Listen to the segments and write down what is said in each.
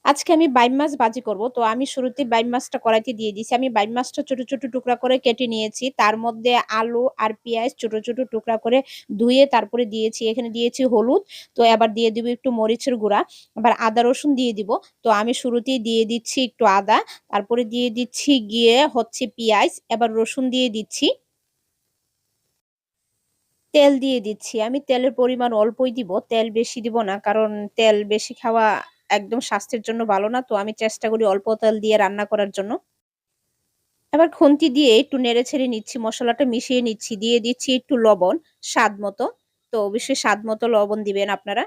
আজকে আমি বাইম মাছ ভাজি করব। তো আমি শুরুতেই বাইম মাছটা কড়াইতে দিয়ে দিছি। আমি বাইম মাছটা ছোট, ছোট টুকরা করে কেটে নিয়েছি। তার মধ্যে আলু আর পেঁয়াজ ছোট, ছোট টুকরা করে ধুয়ে তারপরে দিয়েছি। এখানে দিয়েছি হলুদ। তো এবার দিয়ে দিব একটু মরিচের গুঁড়া। আবার আদা রসুন দিয়ে দিব। তো আমি শুরুতেই দিয়ে দিচ্ছি একটু আদা। তারপরে দিয়ে দিচ্ছি গিয়ে হচ্ছে পেঁয়াজ। এবার রসুন দিয়ে দিচ্ছি। তেল দিয়ে দিচ্ছি। আমি তেলের পরিমাণ অল্পই দিব। তেল বেশি দিব না। কারণ তেল বেশি খাওয়া একদম স্বাস্থ্যের জন্য ভালো না। তো আমি চেষ্টা করি অল্প তেল দিয়ে রান্না করার জন্য। এবার খুন্তি দিয়ে একটু নেড়েছেড়ে নিচ্ছি। মসলাটা মিশিয়ে নিচ্ছি। দিয়ে দিচ্ছি একটু লবণ স্বাদ মতো। তো অবশ্যই স্বাদ মতো লবণ দিবেন আপনারা।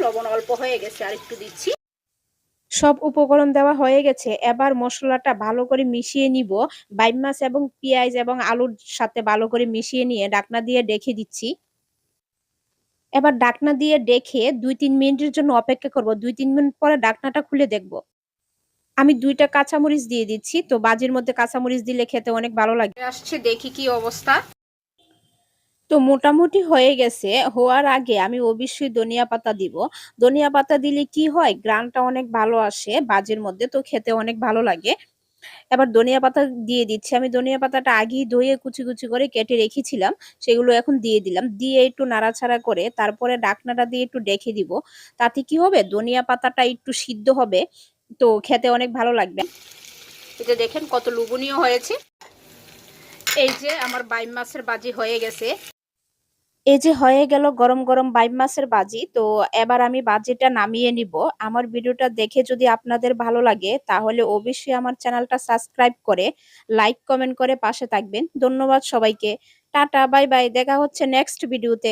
লবণ অল্প হয়ে গেছে আরেকটু দিচ্ছি। সব উপকরণ দেওয়া হয়ে গেছে। এবার মসলাটা ভালো করে মিশিয়ে নিব। বাইম মাছ এবং পেঁয়াজ এবং আলুর সাথে ভালো করে মিশিয়ে নিয়ে ঢাকনা দিয়ে ঢেকে দিচ্ছি। এবার ঢাকনা দিয়ে ডেকে ২-৩ মিনিটের জন্য অপেক্ষা করব। ২-৩ মিনিট পরে ঢাকনাটা খুলে দেখব। আমি ২ টা কাঁচামরিচ দিয়ে দিচ্ছি। তো ভাজির মধ্যে কাঁচামরিচ দিলে খেতে অনেক ভালো লাগে। আসছে দেখি কি অবস্থা। তো মোটামুটি হয়ে গেছে। হওয়ার আগে আমি অবশ্যই ধনিয়া পাতা দিব। ধনিয়া পাতা দিলে কি হয়? ঘ্রাণটা অনেক ভালো আসে ভাজির মধ্যে। তো খেতে অনেক ভালো লাগে। এবার ধনিয়া পাতা দিয়ে দিচ্ছি। আমি ধনিয়া পাতাটা আগেই ধুয়ে কুচি, কুচি করে কেটে রেখেছিলাম। সেগুলো এখন দিয়ে দিলাম। দিয়ে একটু নাড়াচাড়া করে তারপরে ঢাকনাটা দিয়ে একটু ঢেকে দিব। তাতে কি হবে? ধনিয়া পাতাটা একটু সিদ্ধ হবে। তো খেতে অনেক ভালো লাগবে। এই যে দেখেন কত লোভনীয় হয়েছে। এই যে আমার বাইম মাছের ভাজি হয়ে গেছে। এই যে হয়ে গেল গরম, গরম বাইম মাছের ভাজি। তো এবার আমি ভাজিটা নামিয়ে নিব। আমার ভিডিওটা দেখে যদি আপনাদের ভালো লাগে তাহলে অবশ্যই আমার চ্যানেলটা সাবস্ক্রাইব করে লাইক, কমেন্ট করে পাশে থাকবেন। ধন্যবাদ সবাইকে। Tata, bye bye. দেখা হচ্ছে নেক্সট ভিডিওতে।